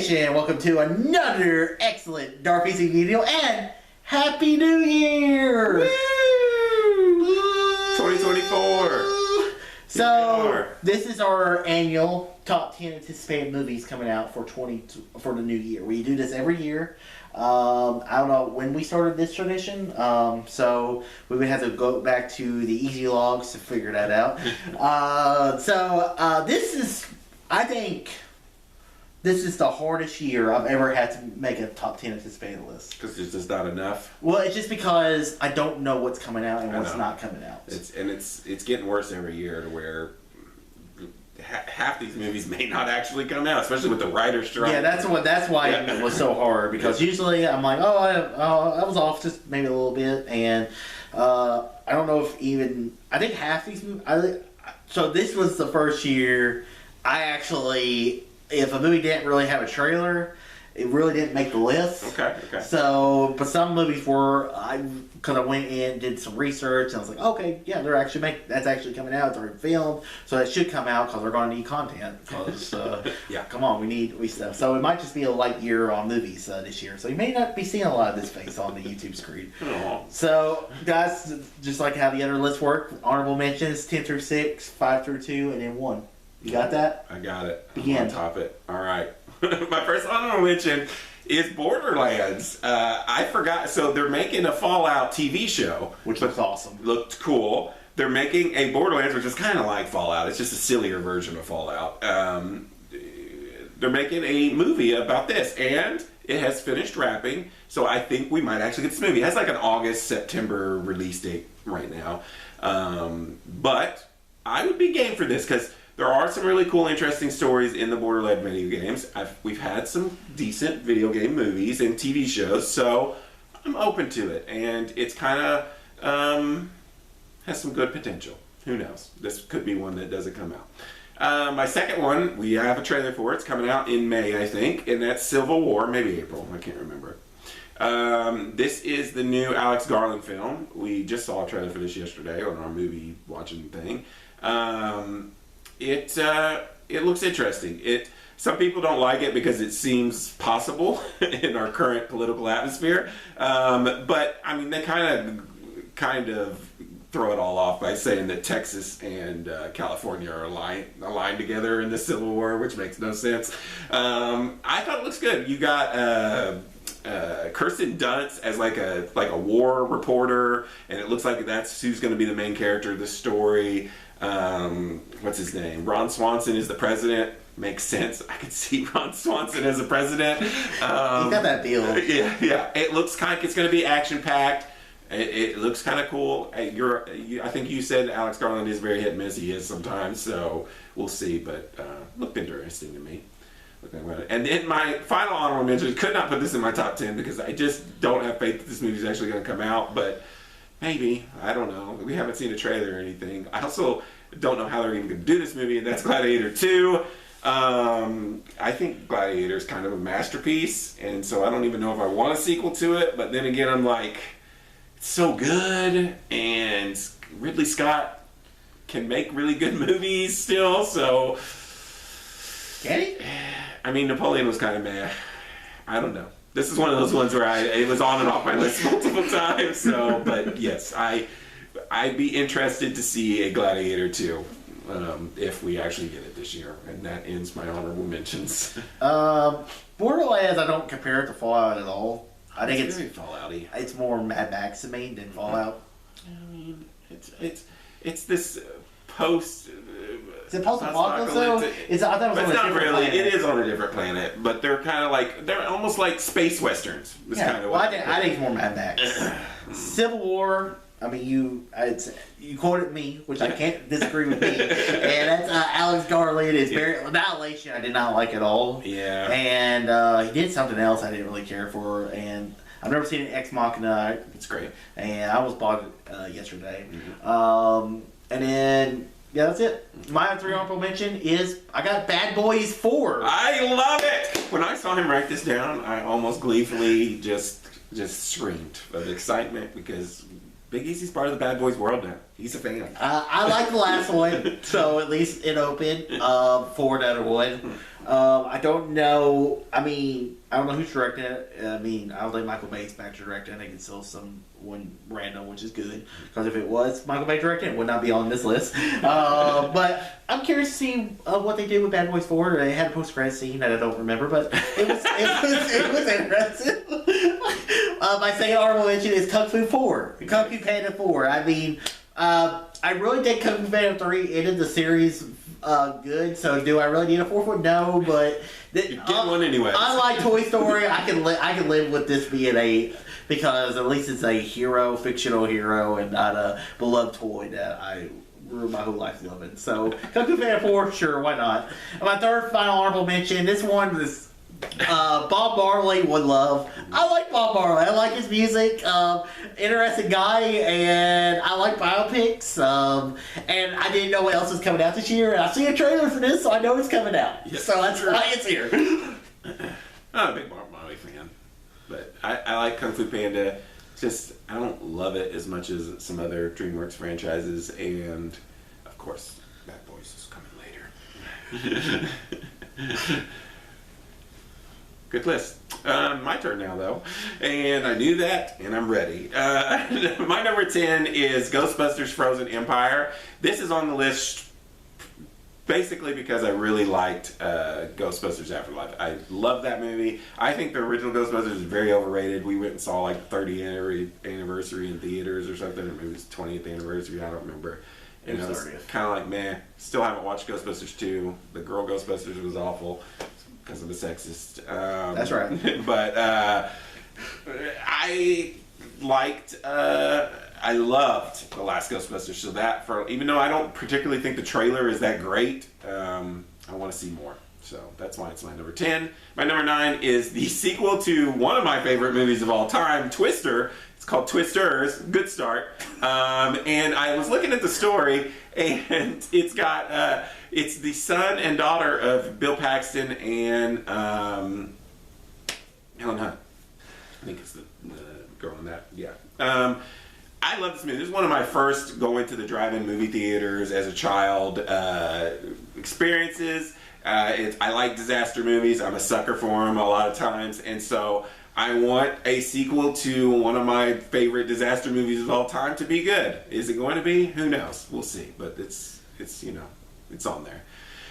Welcome to another excellent DarthEasy video and Happy New Year! Woo! 2024! So, this is our annual top 10 anticipated movies coming out for the new year. We do this every year. I don't know when we started this tradition, so we would have to go back to the easy logs to figure that out. This is, I think, this is the hardest year I've ever had to make a top 10 anticipated list. Because there's just not enough? Well, it's just because I don't know what's coming out and what's not coming out. It's getting worse every year to where half these movies may not actually come out, especially with the writer's strike. Yeah, that's why it was so hard, because usually I'm like, I was off just maybe a little bit, and I don't know if even, I think half these movies, so this was the first year I actually, if a movie didn't really have a trailer, it really didn't make the list. Okay. So, but some movies were, because I went in and did some research, and I was like, okay, yeah, that's actually coming out. It's already filmed, so it should come out because we're going to need content. Because, come on, we need stuff. So it might just be a light year on movies this year. So you may not be seeing a lot of this face on the YouTube screen. Aww. So, guys, just like how the other lists work, honorable mentions, 10 through 6, 5 through 2, and then 1. You got that? I got it. Begin. I'm on top it. All right. My first honorable mention is Borderlands. I forgot. So they're making a Fallout TV show. Which looks awesome. Looked cool. They're making a Borderlands, which is kind of like Fallout. It's just a sillier version of Fallout. They're making a movie about this, and it has finished wrapping. So I think we might actually get this movie. It has like an August, September release date right now. But I would be game for this because there are some really cool, interesting stories in the Borderlands video games. We've had some decent video game movies and TV shows, so I'm open to it. And it's kind of has some good potential. Who knows? This could be one that doesn't come out. My second one, we have a trailer for it. It's coming out in May, I think, and that's Civil War, maybe April. I can't remember. This is the new Alex Garland film. We just saw a trailer for this yesterday on our movie watching thing. It looks interesting. Some people don't like it because it seems possible in our current political atmosphere. But I mean, they kind of throw it all off by saying that Texas and California are aligned together in the Civil War, which makes no sense. I thought it looks good. You got Kirsten Dunst as like a war reporter, and it looks like that's who's going to be the main character of the story. What's his name? Ron Swanson is the president. Makes sense. I could see Ron Swanson as a president. He got that deal. Yeah. It looks like it's going to be action-packed. It looks kind of cool. I think you said Alex Garland is very hit and miss. He is sometimes, so we'll see. But looked interesting to me. And then my final honorable mention, could not put this in my top 10 because I just don't have faith that this movie is actually going to come out. But maybe. I don't know. We haven't seen a trailer or anything. I also don't know how they're even going to do this movie, and that's Gladiator 2. I think Gladiator is kind of a masterpiece, and so I don't even know if I want a sequel to it. But then again, I'm like, it's so good, and Ridley Scott can make really good movies still, so... Can he? I mean, Napoleon was kind of meh. I don't know. This is one of those ones where it was on and off my list multiple times. So, but yes, I'd be interested to see a Gladiator 2 if we actually get it this year. And that ends my honorable mentions. Borderlands, I don't compare it to Fallout at all. I think it's very Fallout-y. It's more Mad Max to me than Fallout. I mean, it's this post. Is it post-apocalypse though? I thought it was on a different planet. It is on a different planet, but they're kind of like, they're almost like space westerns. I think it's more Mad Max. Civil War, I mean, you quoted me, which I can't disagree with me, and that's Alex Garland is very Annihilation. I did not like at all. Yeah. And he did something else I didn't really care for, and I've never seen an Ex Machina. It's great. And I almost bought it yesterday. Mm-hmm. And then yeah, that's it. My 3 honorable mention is I got Bad Boys 4. I love it. When I saw him write this down, I almost gleefully just screamed of excitement because Big Easy's part of the Bad Boys world now. He's a fan. I like the last one, so at least it opened. 4 out of 1. I don't know. I mean, I don't know who's directing it. I mean, I don't think Michael Bay's back to directing. I think it's still someone random, which is good. Because if it was Michael Bay directing, it would not be on this list. But I'm curious to see what they did with Bad Boys 4. They had a post-credit scene that I don't remember, but it was interesting. My second honorable mention is Kung Fu 4. Kung Fu Panda 4. I mean, I really think Kung Fu Panda 3 ended the series good, so do I really need a 4th one? No, but You get one anyway. Unlike Toy Story, I can live with this being because at least it's a hero, fictional hero, and not a beloved toy that I grew my whole life loving. So Kung Fu Panda 4, sure, why not? And my third final honorable mention, this one is Bob Marley would love. I like Bob Marley. I like his music. Interesting guy, and I like biopics. And I didn't know what else was coming out this year. And I see a trailer for this, so I know it's coming out. Yes. So that's why it's here. I'm a big Bob Marley fan, but I like Kung Fu Panda. Just I don't love it as much as some other DreamWorks franchises, and of course, Bad Boys is coming later. Good list. My turn now, though. And I knew that, and I'm ready. My number 10 is Ghostbusters Frozen Empire. This is on the list basically because I really liked Ghostbusters Afterlife. I love that movie. I think the original Ghostbusters is very overrated. We went and saw like the 30th anniversary in theaters or something. Or maybe it was 20th anniversary. I don't remember. And I was kind of like, meh. Still haven't watched Ghostbusters 2. The girl Ghostbusters was awful. Because I'm a sexist. That's right. But I loved the last Ghostbusters. So that, even though I don't particularly think the trailer is that great, I want to see more. So that's why it's my number 10. My number 9 is the sequel to one of my favorite movies of all time, Twister. It's called Twisters. Good start. And I was looking at the story, and it's got it's the son and daughter of Bill Paxton and Helen Hunt. I think it's the girl in that. Yeah. I love this movie. This is one of my first going to the drive-in movie theaters as a child experiences. I like disaster movies. I'm a sucker for them a lot of times, and so I want a sequel to one of my favorite disaster movies of all time to be good. Is it going to be? Who knows? We'll see. But it's it's on there.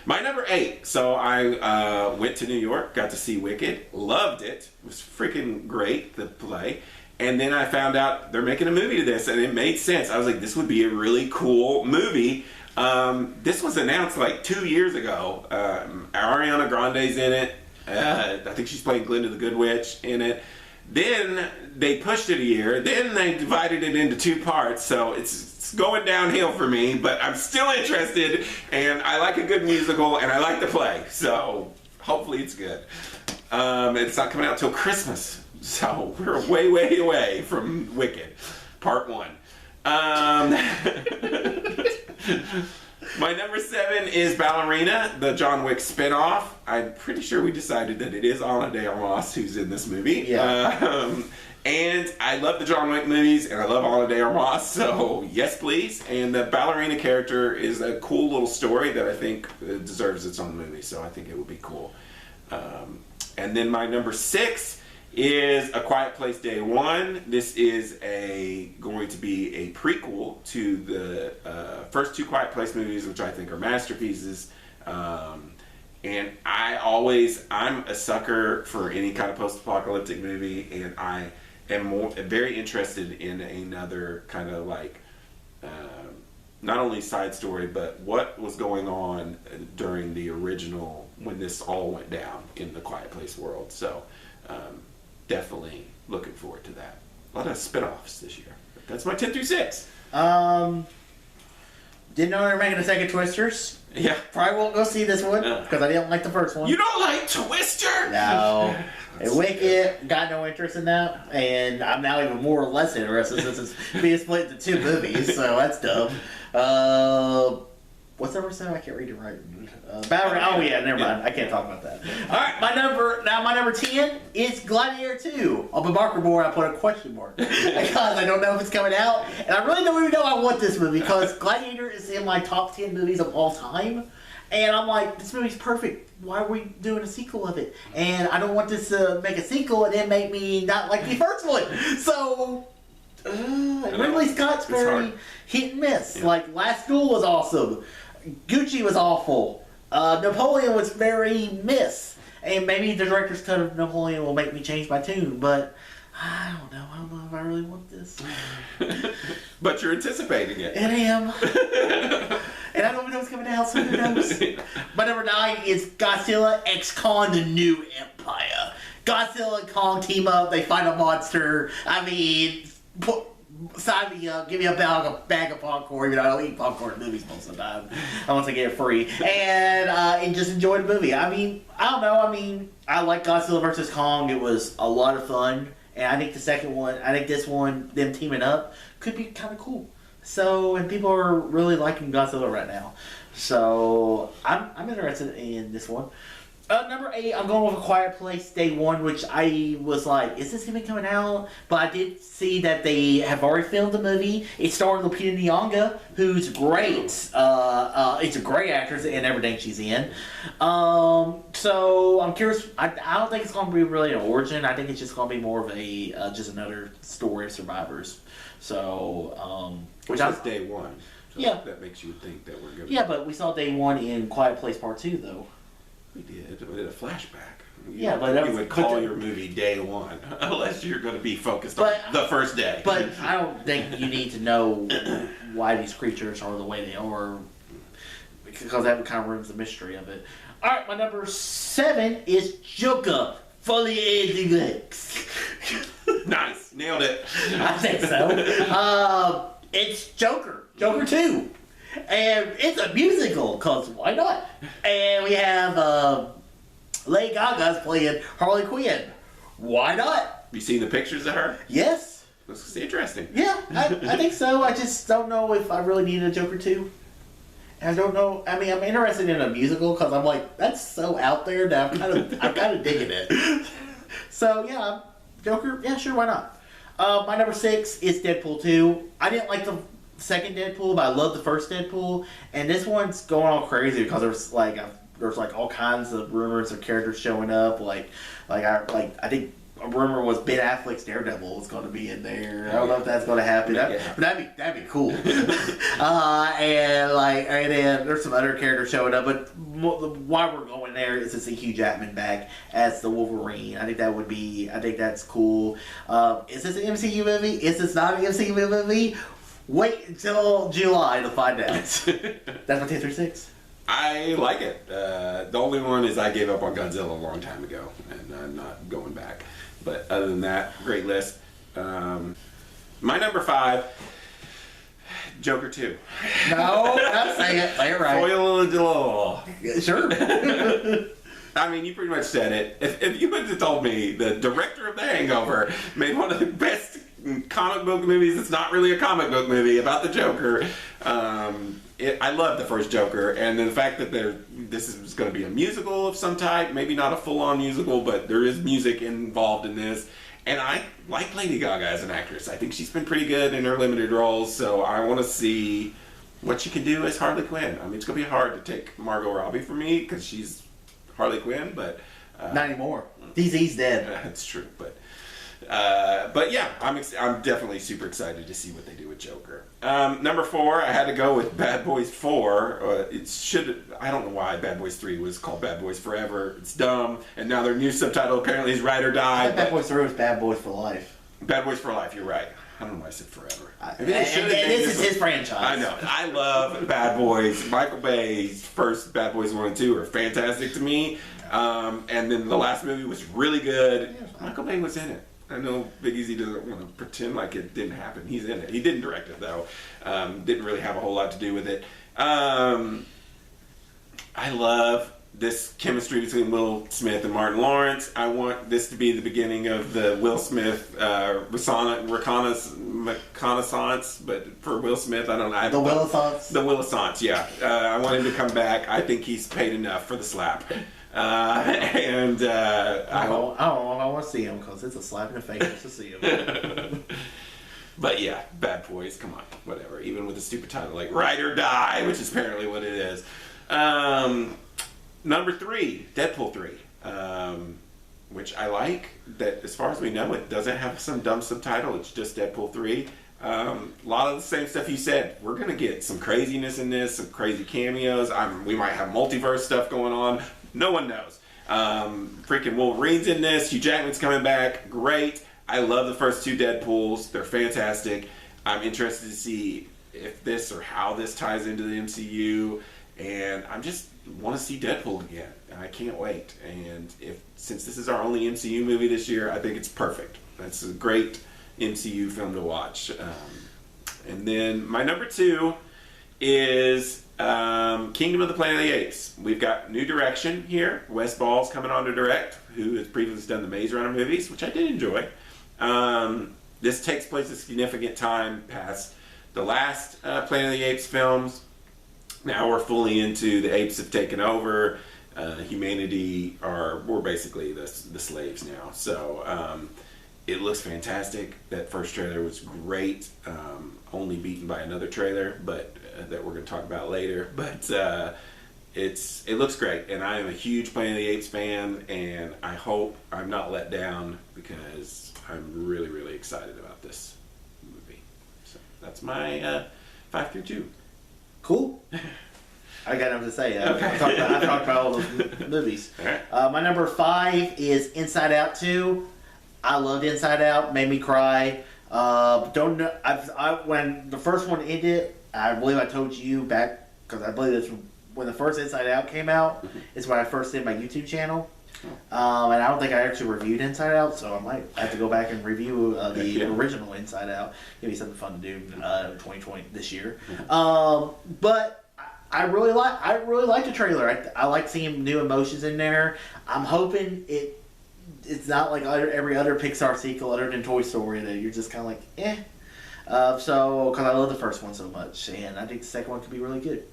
My number 8. So I went to New York, got to see Wicked, loved it. It was freaking great, the play. And then I found out they're making a movie to this, and it made sense. I was like, this would be a really cool movie. This was announced like 2 years ago. Ariana Grande's in it. I think she's playing Glinda the Good Witch in it. Then they pushed it a year. Then they divided it into 2 parts. So it's going downhill for me, but I'm still interested. And I like a good musical, and I like to play. So hopefully it's good. It's not coming out till Christmas. So we're way, way away from Wicked, Part 1. My number 7 is Ballerina, the John Wick spinoff. I'm pretty sure we decided that it is Ana de Armas who's in this movie. Yeah. And I love the John Wick movies, and I love Ana de Armas, so yes, please. And the Ballerina character is a cool little story that I think deserves its own movie, so I think it would be cool. And then my number 6 is A Quiet Place Day 1. This is going to be a prequel to the first 2 Quiet Place movies, which I think are masterpieces. And I'm a sucker for any kind of post-apocalyptic movie, and I am very interested in another kind of like, not only side story, but what was going on during the original, when this all went down in the Quiet Place world. So, definitely looking forward to that. A lot of spin-offs this year. That's my 10 through 6. Didn't know they were making a second Twisters. Yeah. Probably won't go see this one because I didn't like the first one. You don't like Twister? No. And Wicked, got no interest in that, and I'm now even more or less interested since it's being split into 2 movies, so that's dumb. What's the first time? I can't read it right. Oh yeah, never mind. I can't talk about that. All right, my number 10 is Gladiator 2. On the marker board, I put a question mark because I don't know if it's coming out, and I really don't even know I want this movie because Gladiator is in my top 10 movies of all time, and I'm like, this movie's perfect. Why are we doing a sequel of it? And I don't want this to make a sequel and then make me not like the first one. So. Ridley Scott's very hit and miss. Yeah. Like, Last Duel was awesome. Gucci was awful. Napoleon was very miss. And maybe the director's cut of Napoleon will make me change my tune, but I don't know. I don't know if I really want this. But you're anticipating it. And I am. And I don't even know what's coming out, so who knows? My number 9 is Godzilla x Kong: The New Empire. Godzilla and Kong team up. They fight a monster. I mean... sign me up, give me a bag of popcorn, even though I don't eat popcorn in movies most of the time. I want to get it free. And just enjoy the movie. I mean, I don't know. I mean, I like Godzilla vs. Kong. It was a lot of fun. And I think the second one, I think this one, them teaming up, could be kind of cool. So, and people are really liking Godzilla right now. So, I'm interested in this one. Number 8, I'm going with A Quiet Place Day 1, which I was like, is this even coming out? But I did see that they have already filmed the movie. It's starring Lupita Nyong'o, who's great. It's a great actress in everything she's in. So I'm curious. I don't think it's going to be really an origin. I think it's just going to be more of a just another story of survivors. So, which is Day 1. So yeah, that makes you think that we're good. Yeah, but we saw Day 1 in Quiet Place Part 2, though. We did. We did a flashback. Yeah, but you would call your movie Day 1 unless you're going to be focused on the first day. But I don't think you need to know why these creatures are the way they are, because that kind of ruins the mystery of it. All right, my number 7 is Joker: Fully Aging X. Nice, nailed it. I think so. It's Joker 2. And it's a musical, because why not? And we have Lady Gaga's playing Harley Quinn. Why not? You seen the pictures of her? Yes. Looks interesting. Yeah, I think so. I just don't know if I really need a Joker 2. And I don't know. I mean, I'm interested in a musical, because I'm like, that's so out there that I'm kind of digging it. So, yeah, Joker, yeah, sure, why not? My number 6 is Deadpool 2. I didn't like the second Deadpool, but I love the first Deadpool, and this one's going all crazy because there's all kinds of rumors of characters showing up. I think a rumor was Ben Affleck's Daredevil was going to be in there. I don't know if that's going to happen, but that'd be cool. And then there's some other characters showing up, but why we're going there is to see Hugh Jackman back as the Wolverine. I think that's cool. Is this an MCU movie? Is this not an MCU movie? Wait until July to find out. That's my 10 through 6. I like it. The only one is I gave up on Godzilla a long time ago, and I'm not going back. But other than that, great list. My number 5, Joker 2. No, not say it. Say it right. Sure. I mean, you pretty much said it. If you would have told me the director of The Hangover made one of the best comic book movies, it's not really a comic book movie, about the Joker. I love the first Joker, and the fact that this is going to be a musical of some type, maybe not a full-on musical, but there is music involved in this. And I like Lady Gaga as an actress. I think she's been pretty good in her limited roles, so I want to see what she can do as Harley Quinn. I mean, it's going to be hard to take Margot Robbie for me, because she's Harley Quinn, but... not anymore. DC's dead. That's true, but yeah, I'm definitely super excited to see what they do with Joker. Number 4, I had to go with Bad Boys 4. I don't know why Bad Boys 3 was called Bad Boys Forever. It's dumb, and now their new subtitle apparently is Ride or Die. Bad Boys 3 was Bad Boys for Life. Bad Boys for Life, you're right. I don't know why I said forever. This is his franchise. I know. I love Bad Boys. Michael Bay's first Bad Boys 1 and 2 are fantastic to me. And then the last movie was really good. Michael Bay was in it. I know Big Easy doesn't want to pretend like it didn't happen. He's in it. He didn't direct it though. Didn't really have a whole lot to do with it. I love this chemistry between Will Smith and Martin Lawrence. I want this to be the beginning of the Will Smith reconnaissance, but for Will Smith, I don't know. The Willisance? The Willisance, yeah. I want him to come back. I think he's paid enough for the slap. I don't know if I want to see him because it's a slap in the face just to see him. But yeah, Bad Boys, come on, whatever. Even with a stupid title like Ride or Die, which is apparently what it is. Number 3, Deadpool 3, which I like. That as far as we know, it doesn't have some dumb subtitle. It's just Deadpool 3. A lot of the same stuff you said. We're gonna get some craziness in this, some crazy cameos. We might have multiverse stuff going on. No one knows. Freaking Wolverine's in this. Hugh Jackman's coming back. Great. I love the first 2 Deadpools. They're fantastic. I'm interested to see if this or how this ties into the MCU. And I just want to see Deadpool again. And I can't wait. And since this is our only MCU movie this year, I think it's perfect. That's a great MCU film to watch. And then my number 2 is Kingdom of the Planet of the Apes. We've got new direction here. Wes Ball's coming on to direct, who has previously done the Maze Runner movies, which I did enjoy. This takes place a significant time past the last Planet of the Apes films. Now we're fully into the apes have taken over. Humanity we're basically the slaves now. So it looks fantastic. That first trailer was great. Only beaten by another trailer, but that we're going to talk about later. But it looks great, and I am a huge Planet of the Apes fan, and I hope I'm not let down because I'm really, really excited about this movie. So that's my 5 through 2. Cool. I got nothing to say. Okay. I've talked about all those movies. All right. My number 5 is Inside Out 2. I loved Inside Out. Made me cry. Don't know. When the first one ended, I believe I told you back because I believe this when the first Inside Out came out. Is when I first did my YouTube channel. And I don't think I actually reviewed Inside Out, so I might have to go back and review the original Inside Out. Give me something fun to do in 2020 this year. But I really like the trailer. I like seeing new emotions in there. I'm hoping it's not like every other Pixar sequel other than Toy Story that you're just kind of like eh. So because I love the first one so much, and I think the second one could be really good.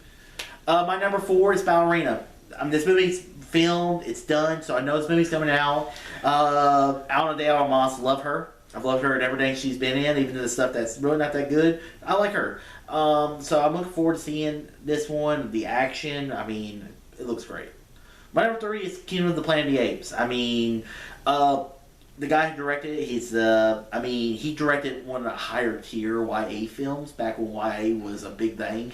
My number 4 is Ballerina. This movie's filmed, it's done, so I know this movie's coming out. Alana de Armas, love her. I've loved her in everything she's been in, even the stuff that's really not that good. I like her. So I'm looking forward to seeing this one. The action, I mean, it looks great. My number 3 is Kingdom of the Planet of the Apes. I mean, the guy who directed it, he directed one of the higher tier YA films back when YA was a big thing.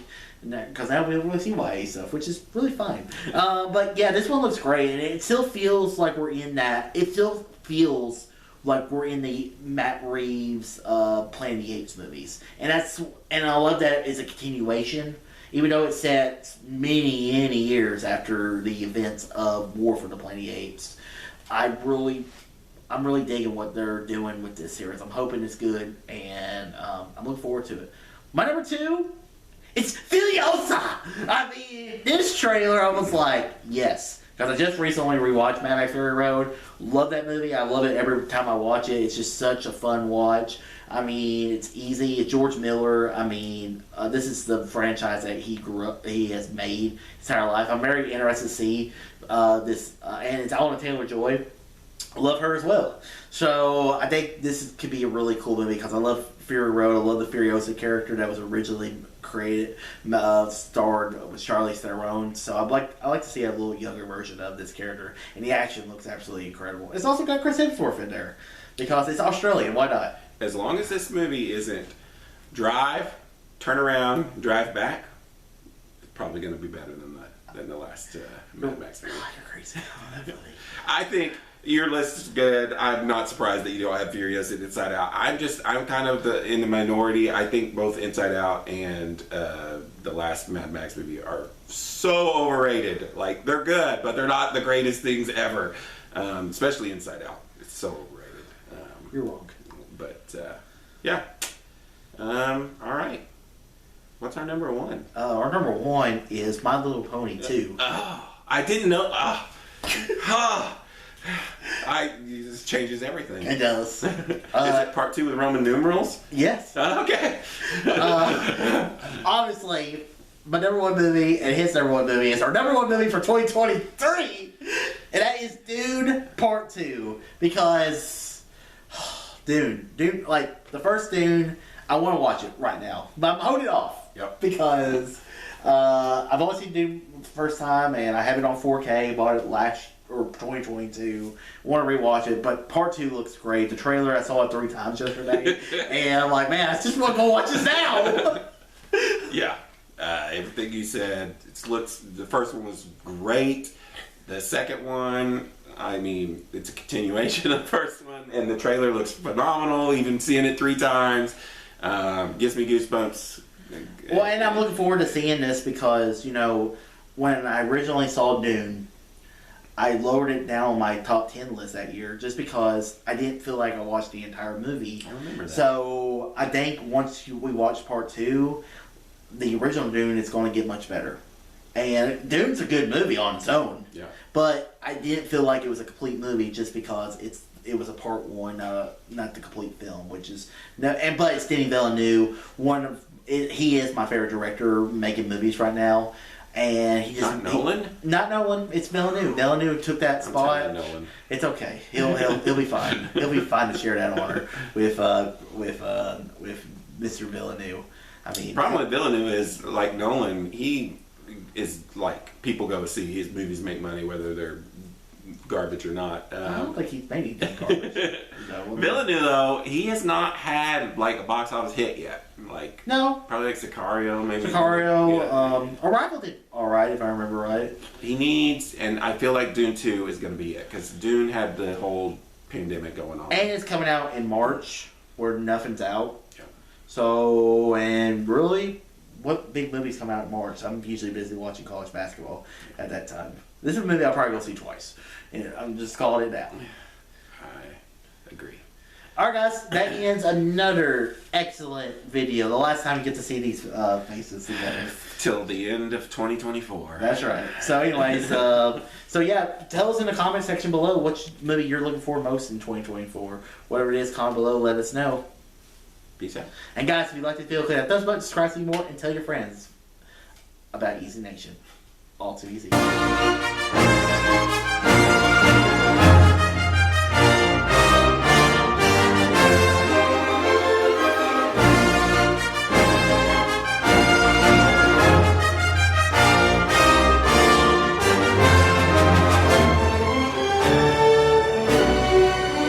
Because now we don't really see YA stuff, which is really fine. But yeah, this one looks great, and it still feels like we're in that. It still feels like we're in the Matt Reeves Planet of the Apes movies, and I love that it's a continuation, even though it's set many years after the events of War for the Planet of the Apes. I'm really digging what they're doing with this series. I'm hoping it's good, and I'm looking forward to it. My number 2. It's Furiosa! I mean, this trailer, I was like, yes. Because I just recently rewatched Mad Max Fury Road. Love that movie. I love it every time I watch it. It's just such a fun watch. I mean, it's easy. It's George Miller. I mean, this is the franchise that he has made his entire life. I'm very interested to see this. And it's Anya Taylor-Joy. Love her as well. So I think this could be a really cool movie because I love Fury Road. I love the Furiosa character that was originally created, starred with Charlize Theron. So I like to see a little younger version of this character, and the action looks absolutely incredible. It's also got Chris Hemsworth in there because it's Australian. Why not? As long as this movie isn't drive, turn around, drive back, it's probably going to be better than the last Mad Max movie. Oh, you're crazy. I think your list is good. I'm not surprised that you don't have Furiosa and Inside Out. I'm kind of in the minority. I think both Inside Out and the last Mad Max movie are so overrated. Like, they're good, but they're not the greatest things ever. Especially Inside Out. It's so overrated. You're wrong. But yeah. All right. What's our number one? Our number one is My Little Pony 2. Oh, I didn't know. This changes everything. It does. Is it part 2 with Roman numerals? Yes. Okay. Obviously, my number one movie and his number one movie is our number one movie for 2023, and that is Dune Part 2. Because, Dune, like the first Dune, I want to watch it right now, but I'm holding off. Yep. Because I've only seen Dune the first time, and I have it on 4K. Bought it last or 2022. Want to rewatch it, but Part 2 looks great. The trailer, I saw it 3 times yesterday, and I'm like, man, I just want to go watch this now. Yeah. Everything you said. The first one was great. The second one, I mean, it's a continuation of the first one, and the trailer looks phenomenal. Even seeing it 3 times gives me goosebumps. Well, and I'm looking forward to seeing this because, you know, when I originally saw Dune, I lowered it down on my top 10 list that year just because I didn't feel like I watched the entire movie. I remember that. So I think once we watch Part 2, the original Dune is going to get much better. And Dune's a good movie on its own. Yeah. But I didn't feel like it was a complete movie just because it was a part 1, not the complete film, which is but it's Denis Villeneuve. He is my favorite director making movies right now, and he just Nolan. Not Nolan. It's Villeneuve. Villeneuve took that spot. I'm Nolan. It's okay. He'll be fine. He'll be fine to share that honor with Mr. Villeneuve. I mean, The problem with Villeneuve is, like Nolan, he is like, people go see his movies make money whether they're garbage or not. I don't think he's made anything garbage. Villeneuve, though, he has not had like a box office hit yet. Like, no. probably like Sicario, maybe. Sicario. Yeah. Arrival did alright, if I remember right. He needs, and I feel like Dune 2 is going to be it, because Dune had the whole pandemic going on. And it's coming out in March, where nothing's out. Yeah. So, and really, what big movies come out in March? I'm usually busy watching college basketball at that time. This is a movie I'll probably go see twice. And I'm just calling it out. I agree. Alright guys, that ends another excellent video. The last time you get to see these faces together. Till the end of 2024. That's right. So anyways, so yeah, tell us in the comment section below which movie you're looking for most in 2024. Whatever it is, comment below, let us know. Peace out. And guys, if you'd like to feel clear, that thumbs button, subscribe to see more, and tell your friends about Easy Nation. All too easy.